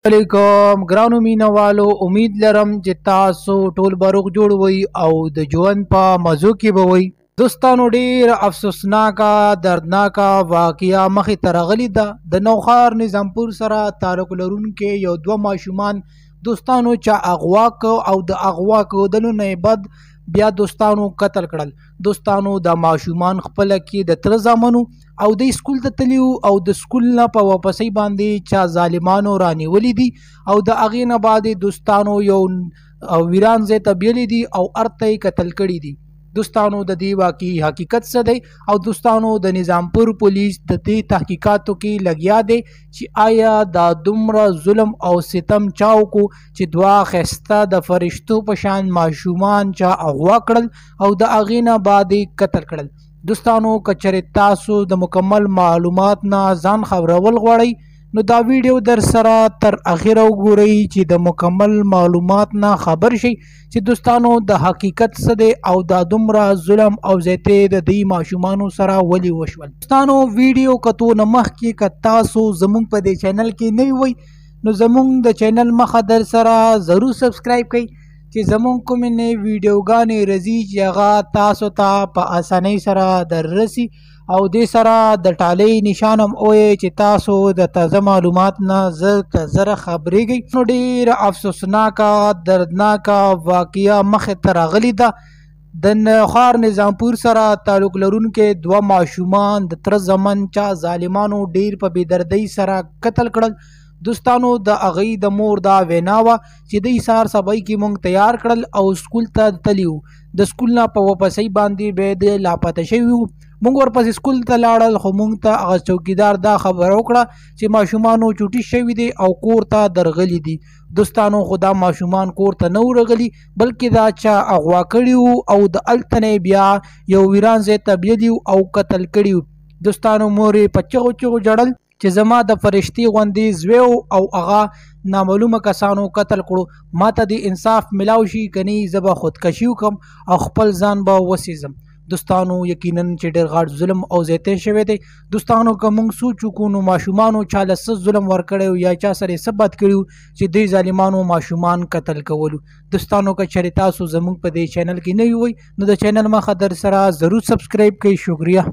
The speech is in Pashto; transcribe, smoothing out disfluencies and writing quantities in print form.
علیکم ګرانو مینوالو، امید لرم چې تاسو ټول به روغ جوړ وئ او د ژوند په مزو کې به وئ. دوستانو، ډیر افسوسناکه دردناکه واقعه مخې ته راغلې ده. د نوښار نظامپور سره تعلق لرونکي یو دوه ماشومان دوستانو چا اغوا کو او د اغوا کودلو نه بعد بیا دوستانو قتل کړل. دوستانو د ماشومان خپله کې د تره زامنو او د سکول ته تلیو او د سکول نه په واپسۍ باندې چا ظالمانو رانیولي دي او د هغې نه بعد دوستانو یو ویران ځای ته بیلي دي او ارته یې قتل کړي دي. دوستانو د دې واقعي حقیقت څه دی او دوستانو د نظامپور پولیس د دې تحقیقاتو کې لګیا دی چې آیا دا دومره ظلم او ستم چا وکړو چې دوه ښایسته د فرشتو په شان ماشومان چا اغوا کړل او د هغې نه بعد قتل کړل. دوستانو، که چېرې تاسو د مکمل معلومات نه ځان خبرول غواړئ نو دا ویډیو در سره تر اخره وګورئ چې د مکمل معلومات نه خبر شئ چې دوستانو د حقیقت څه دی او دا دومره ظلم او زیاتې د دې ماشومانو سره ولې وشول. دوستانو، ویډیو کتو نه مخکې که تاسو زموږ په دې چینل کې نه وئ نو زموږ د چینل مخه در سره ضرور سبسکرایب کړئ چې زموږ کومې نوې ویډیوګانې راځي چې هغه تاسو ته په اسانۍ سره در رسي او دې سره د ټالۍ نشان هم ووایئ چې تاسو د تازه معلومات نه زر تر زره خبرېږئ. نو ډېره افسوسناکه دردناکه واقعه مخې ته راغلې ده. د نوښار نظامپور سره تعلق لرونکي دوه ماشومان د تره زامن چا ظالمانو ډېر په بېدردۍ سره قتل کړل. دوستانو، د هغې د مور دا وینا وه چې دوی سهار سبای کې مونږ تیار کړل او سکول ته تلي وو. د سکول نه په واپسۍ باندې بیا د لاپته شوي وو. مونږ ورپسې سکول ته لاړل خو مونږ ته هغه چوکیدار دا خبره وکړه چې ماشومانو چوټي شوي دي او کور ته درغلي دي. دوستانو، خو دا ماشومان کور ته نه و رغلي بلکې دا چا اغوا کړي وو او د هلته نه بیا یو ویران ځای ته بیلي او قتل کړي وو. دوستانو، مور یې په چغو چغو ژړل چې زما د فرشتې غوندې زوی او هغه نامعلومه کسانو قتل کړو. ما ته د انصاف ملاو شي که نه زه به خودکشي وکړم او خپل ځان به وسېزم. دوستانو، یقینا چې ډېر غټ ظلم او زیاتی شوی دی. دوستانو، که موږ سوچ وکړو نو ماشومانو چا له څه ظلم ورکړی یا چا سره یې څه بد کړي چې دوی ظالمانو ماشومان قتل کولو. دوستانو، که چېرې تاسو زموږ په دې چینل کې نه وئ نو د چینل مخه در سره ضرور سبسکرایب کړئ. شکریه.